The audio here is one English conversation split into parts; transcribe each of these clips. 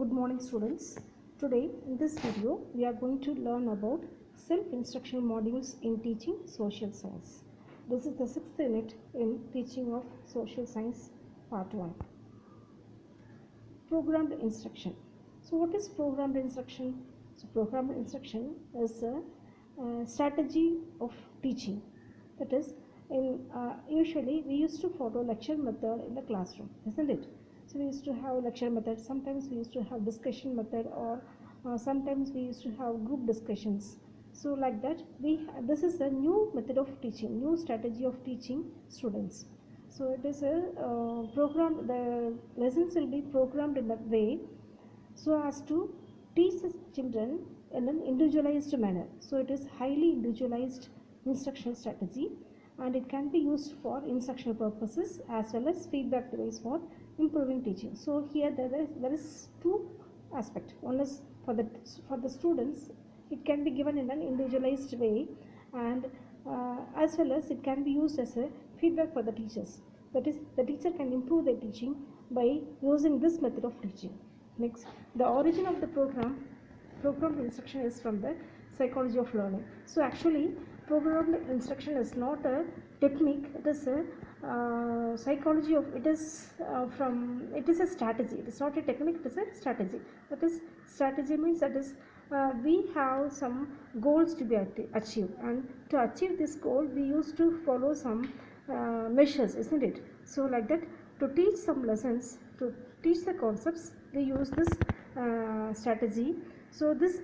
Good morning students. Today in this video we are going to learn about self-instructional modules in teaching social science. This is the 6th unit in teaching of social science part 1. Programmed instruction. So what is programmed instruction? So programmed instruction is a strategy of teaching. That is, usually we used to follow lecture method in the classroom, isn't it? So we used to have lecture method, sometimes we used to have discussion method, or sometimes we used to have group discussions. So like that, this is a new method of teaching, new strategy of teaching students. So it is a program, the lessons will be programmed in a way so as to teach the children in an individualized manner. So it is highly individualized instructional strategy, and it can be used for instructional purposes as well as feedback device for improving teaching. So here there is two aspects. One is for the students, it can be given in an individualized way, and as well as it can be used as a feedback for the teachers. That is, the teacher can improve their teaching by using this method of teaching. Next, the origin of the programmed instruction is from the psychology of learning. So actually, programmed instruction is not a technique, it is a psychology of, it is a strategy. It is not a technique, it is a strategy. That is, strategy means that is we have some goals to be achieved, and to achieve this goal we used to follow some measures, isn't it? So like that, to teach some lessons, to teach the concepts, we use this strategy. So this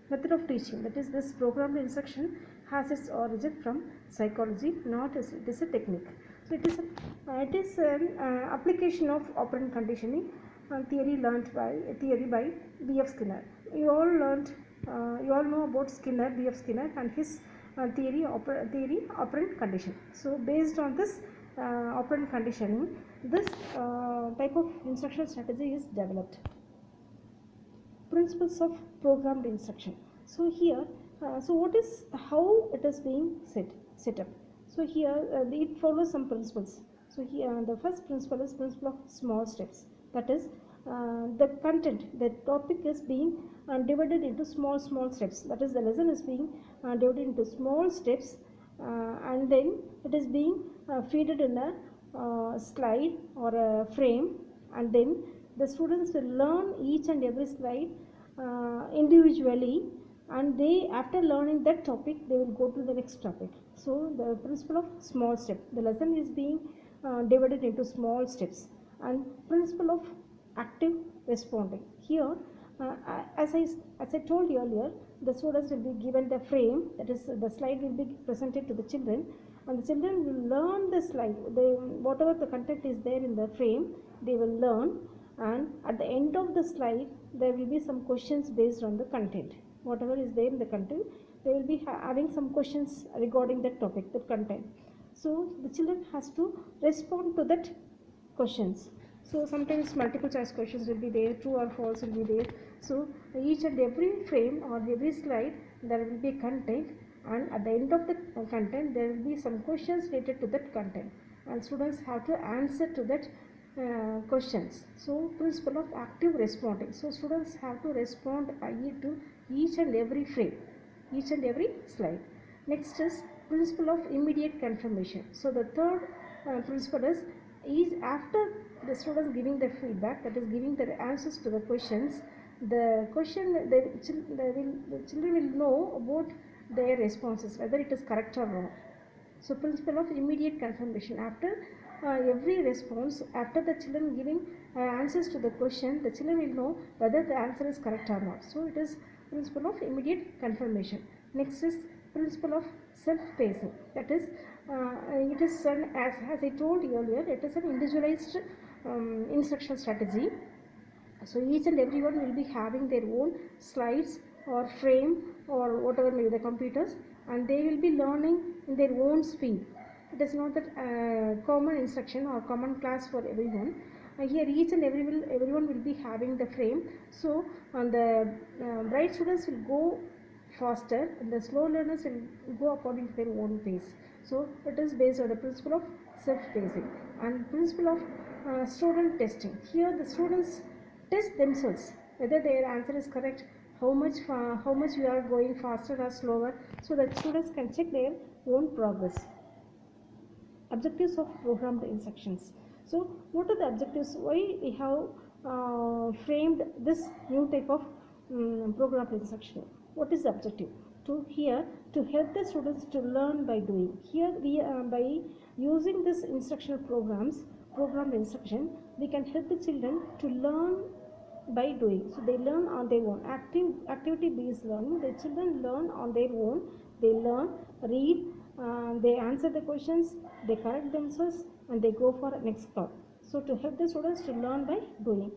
method of teaching, that is this programmed instruction, has its origin from psychology, not as it is a technique. So it is an application of operant conditioning theory by B.F. Skinner. You all know about B.F. Skinner and his theory operant condition. So based on this operant conditioning, this type of instructional strategy is developed. Principles of programmed instruction. So here, how it is being set up. So here it follows some principles. So here the first principle is principle of small steps. That is, the content, the topic is being divided into small steps. That is, the lesson is being divided into small steps, and then it is being fed in a slide or a frame, and then the students will learn each and every slide individually, and they, after learning that topic, they will go to the next topic. So the principle of small step, the lesson is being divided into small steps. And principle of active responding. Here, as I told you earlier, the students will be given the frame, that is, the slide will be presented to the children, and the children will learn the slide. Whatever the content is there in the frame, they will learn, and at the end of the slide there will be some questions based on the content. Whatever is there in the content, they will be having some questions regarding that topic, that content. So the children has to respond to that questions. So sometimes multiple choice questions will be there, true or false will be there. So each and every frame or every slide there will be content, and at the end of the content there will be some questions related to that content, and students have to answer to that questions. So principle of active responding. So students have to respond to each and every frame, each and every slide. Next is principle of immediate confirmation. So the third principle is after the students giving the feedback, that is giving the answers to the questions, the children will know about their responses, whether it is correct or wrong. So principle of immediate confirmation. After every response, after the children giving answers to the question, the children will know whether the answer is correct or not. So it is principle of immediate confirmation. Next is principle of self-pacing. That is, it is as I told you earlier, it is an individualized instruction strategy. So each and everyone will be having their own slides or frame or whatever may be the computers, and they will be learning in their own speed. It is not that common instruction or common class for everyone. Here each and everyone will be having the frame. So the bright students will go faster, and the slow learners will go according to their own pace. So it is based on the principle of self-pacing. and principle of student testing. Here the students test themselves whether their answer is correct, how much we are going faster or slower, so that students can check their own progress. Objectives of programmed instructions. So what are the objectives, why we have framed this new type of programmed instruction? What is the objective? To here, to help the students to learn by doing. Here we by using this instructional programmed instruction, we can help the children to learn by doing. So they learn on their own. Activity based learning, the children learn on their own. They learn, read, they answer the questions, they correct themselves, and they go for next part. So to help the students to learn by doing,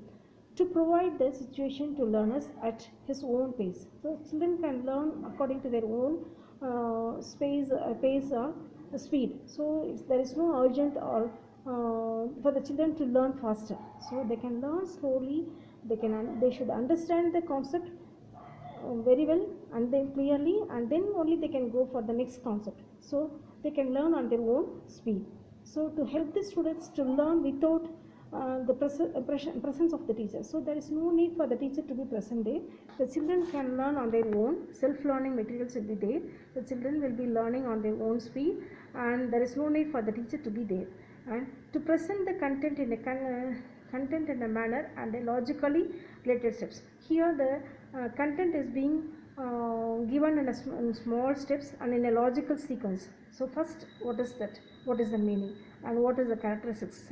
to provide the situation to learners at his own pace. So children can learn according to their own pace or speed. So there is no urgent or for the children to learn faster. So they can learn slowly. They should understand the concept very well and then clearly, and then only they can go for the next concept. So they can learn on their own speed. So to help the students to learn without the presence of the teacher. So there is no need for the teacher to be present there. The children can learn on their own. Self-learning materials will be there. The children will be learning on their own speed, and there is no need for the teacher to be there. And to present the content in a manner and a logically related steps. Here the content is being given in small steps and in a logical sequence. So first, what is that? What is the meaning and what is the characteristics?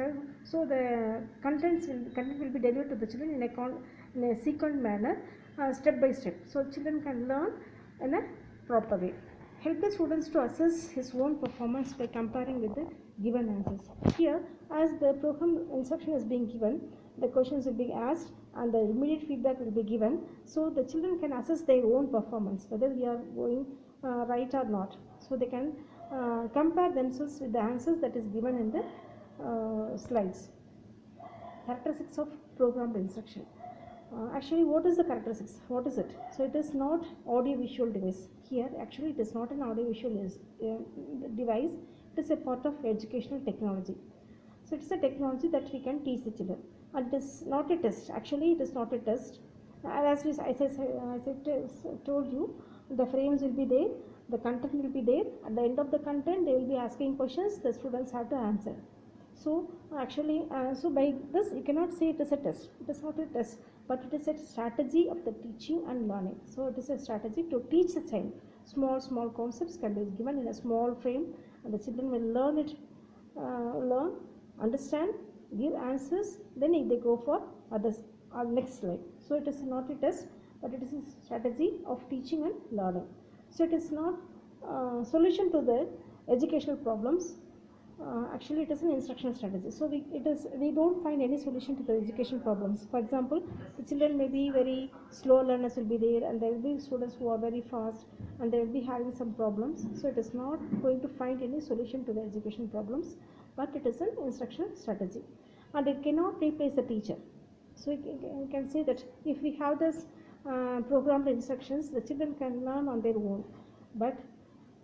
So the content will be delivered to the children in a sequent manner, step by step. So children can learn in a proper way. Help the students to assess his own performance by comparing with the given answers. Here, as the program instruction is being given, the questions will be asked and the immediate feedback will be given. So the children can assess their own performance, whether we are going right or not. So they can compare themselves with the answers that is given in the slides. Characteristics of programmed instruction. Actually, what is the characteristics? What is it? So it is not audio-visual device. Here, actually, it is not an audio-visual device. It is a part of educational technology. So it is a technology that we can teach the children. And it is not a test. Actually, it is not a test. As I told you, the frames will be there. The content will be there. At the end of the content, they will be asking questions. The students have to answer. So actually, so by this you cannot say it is a test. It is not a test, but it is a strategy of the teaching and learning. So it is a strategy to teach the child. Small concepts can be given in a small frame, and the children will learn it, understand, give answers. Then if they go for others, next slide. So it is not a test, but it is a strategy of teaching and learning. So it is not solution to the educational problems. Actually, it is an instructional strategy. So we don't find any solution to the education problems. For example, the children may be very slow learners will be there, and there will be students who are very fast, and they will be having some problems. So it is not going to find any solution to the education problems, but it is an instructional strategy, and it cannot replace the teacher. So you can say that if we have this programmed instructions, the children can learn on their own, but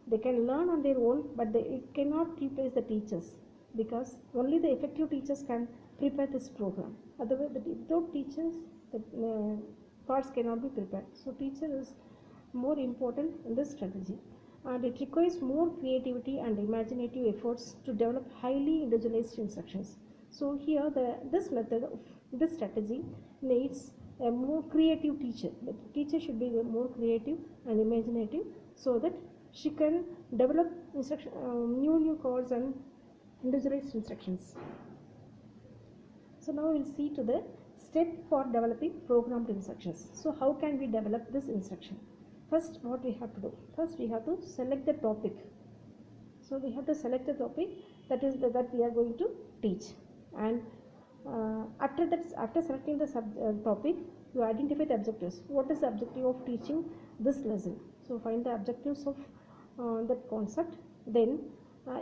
they can learn on their own, but it cannot replace the teachers, because only the effective teachers can prepare this program. Otherwise, without teachers, the parts cannot be prepared. So teacher is more important in this strategy, and it requires more creativity and imaginative efforts to develop highly individualized instructions. So here this strategy needs a more creative teacher. The teacher should be more creative and imaginative, so that she can develop new codes and individualized instructions. So now we will see to the step for developing programmed instructions. So how can we develop this instruction? First, what we have to do? First, we have to select the topic. So we have to select the topic that we are going to teach, and after selecting the topic, you identify the objectives. What is the objective of teaching this lesson? So find the objectives of that concept. Then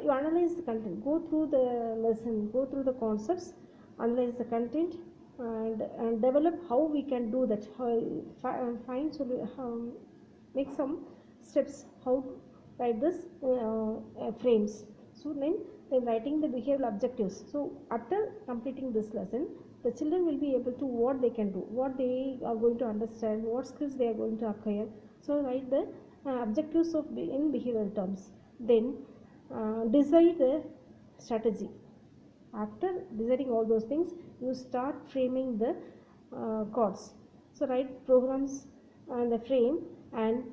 you analyze the content, go through the lesson, go through the concepts, analyze the content, and develop how we can do that. Make some steps how to write this frames. So then they're writing the behavioral objectives. So after completing this lesson, the children will be able to what they can do, what they are going to understand, what skills they are going to acquire. So write the objectives of in behavioral terms. Then decide the strategy. After deciding all those things, you start framing the chords. So write programs and the frame and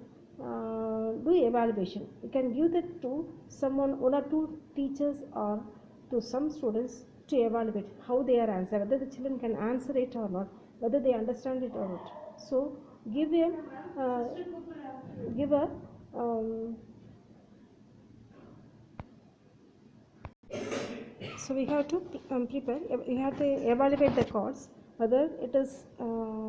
do evaluation. You can give that to someone, one or two teachers or to some students to evaluate how they are answering, whether the children can answer it or not, whether they understand it or not. So give uh, a so we have to prepare, we have to evaluate the course whether it is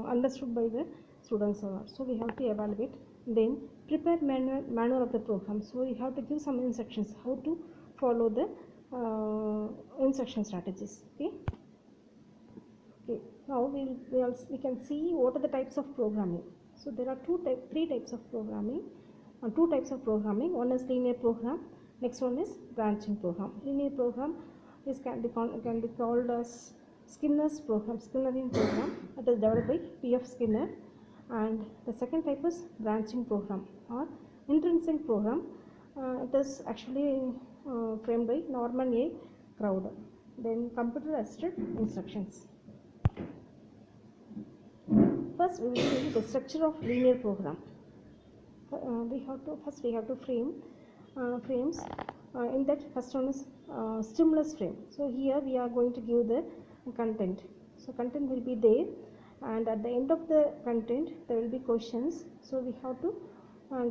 understood by the students or not. So we have to evaluate, then prepare manual of the program. So we have to give some instructions how to follow the instruction strategies. Okay, now we can see what are the types of programming. So there are three types of programming, two types of programming. One is linear program, next one is branching program. Linear program can be called as Skinnerian program. It is developed by P.F. Skinner. And the second type is branching program or intrinsic program. It is actually framed by Norman A. Crowder. Then computer assisted instructions. First, we will see the structure of linear program. We have to frame frames. In that, first one is stimulus frame. So here we are going to give the content. So content will be there, and at the end of the content there will be questions. So we have to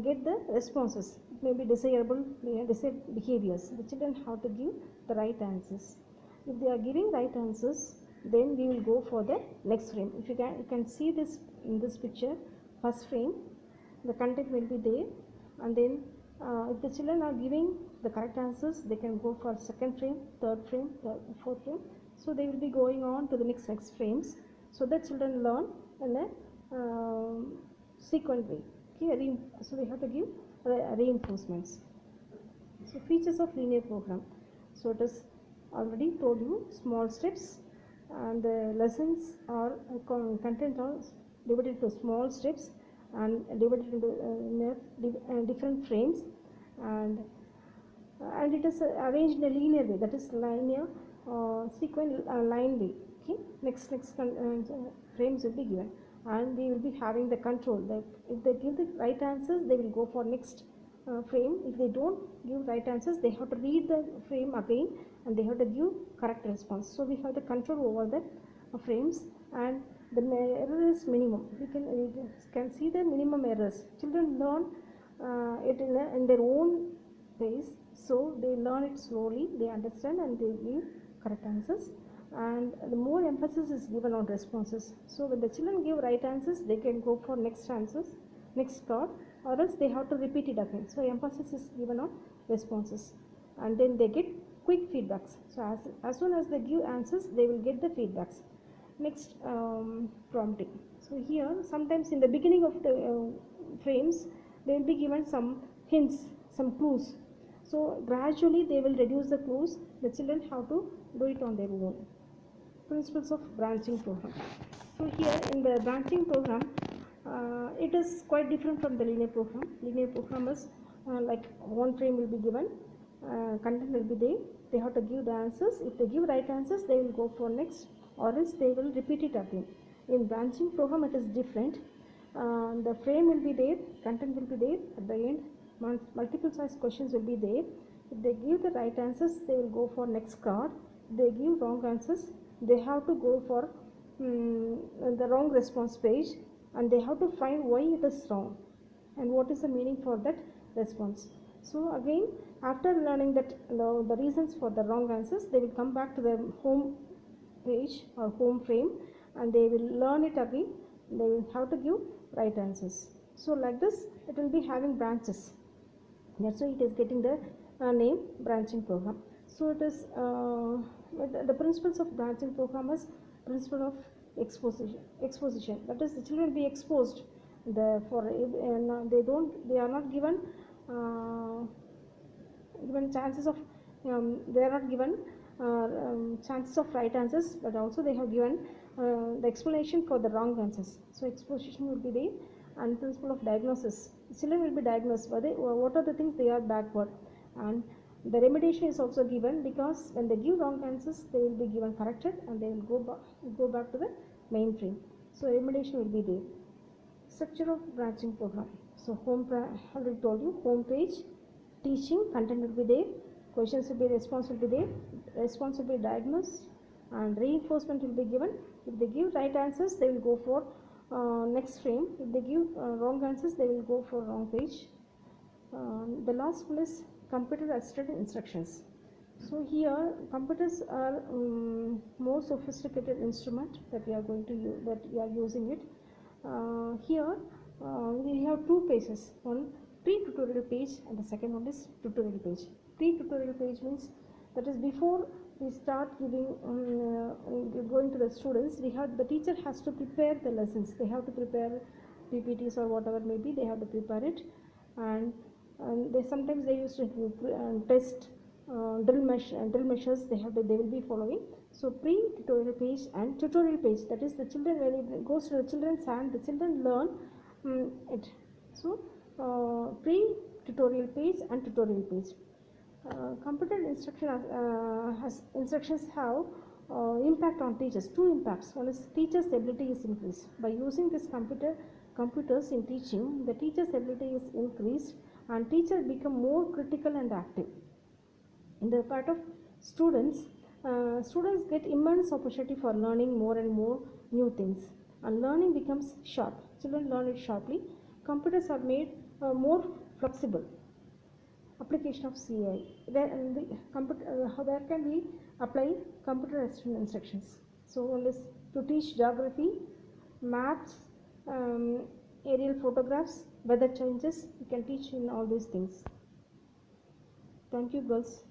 get the responses. It may be desirable behaviors. The children have to give the right answers. If they are giving right answers, then we will go for the next frame. If you can see this in this picture, first frame, the content will be there, and then if the children are giving the correct answers, they can go for second frame, third frame, fourth frame. So they will be going on to the next frames, so that children learn in a sequent way. Okay, so we have to give reinforcements. So features of linear program. So it is already told you, small steps, and the lessons are content are divided into small steps and divided into different frames, and it is arranged in a linear way, that is linear sequent line way. Okay, next frames will be given, and we will be having the control that if they give the right answers, they will go for next frame. If they don't give right answers, they have to read the frame again and they have to give correct response. So we have the control over the frames, and the error is minimum. We can see the minimum errors. Children learn it in their own pace, so they learn it slowly, they understand and they give correct answers, and the more emphasis is given on responses. So when the children give right answers, they can go for next card, or else they have to repeat it again. So emphasis is given on responses, and then they get quick feedbacks. So as soon as they give answers, they will get the feedbacks. Next, prompting. So here sometimes in the beginning of the frames, they will be given some hints, some clues. So gradually they will reduce the clues. The children have to do it on their own. Principles of branching program. So here in the branching program, it is quite different from the linear program. Linear program is like one frame will be given, content will be there, they have to give the answers. If they give right answers, they will go for next, or else they will repeat it again. In branching program, it is different. The frame will be there, content will be there, at the end multiple choice questions will be there. If they give the right answers, they will go for next card. If they give wrong answers, they have to go for the wrong response page, and they have to find why it is wrong and what is the meaning for that response. So again, after learning that the reasons for the wrong answers, they will come back to the home page or home frame, and they will learn it again. They will have to give right answers. So like this, it will be having branches. That's why it is getting the name branching program. So it is the principles of branching program is principle of exposition. That is, the children will be exposed. They are not given chances of they are not given chances of right answers, but also they have given the explanation for the wrong answers. So exposition will be there, and principle of diagnosis. Children will be diagnosed by what are the things they are backward, and the remediation is also given, because when they give wrong answers, they will be given corrected and they will go back to the mainframe. So remediation will be there. Structure of branching program. So already told you, home page, teaching, content will be there, questions will be, response will be there, response will be diagnosed, and reinforcement will be given. If they give right answers, they will go for next frame. If they give wrong answers, they will go for wrong page. The last one is computer assisted instructions. So here computers are more sophisticated instrument that we are going to use, that we are using it. Here we have two pages, one pre-tutorial page and the second one is tutorial page. Pre-tutorial page means that is before we start giving going to the students, the teacher has to prepare the lessons. They have to prepare PPTs or whatever may be, they have to prepare it, and they sometimes they used to test drill measures they will be following. So pre-tutorial page and tutorial page, that is the children, when it goes to the children's hand, the children learn it. So pre-tutorial page and tutorial page. Computer instruction has instructions have impact on teachers. Two impacts. One is teachers' ability is increased by using this computers in teaching. The teachers' ability is increased and teachers become more critical and active. In the part of students, students get immense opportunity for learning more and more new things, and learning becomes sharp. Children learn it sharply. Computers are made more flexible. Application of CI. Where can we apply computer assisted instructions? So one is to teach geography, maps, aerial photographs, weather changes. You can teach in all these things. Thank you, girls.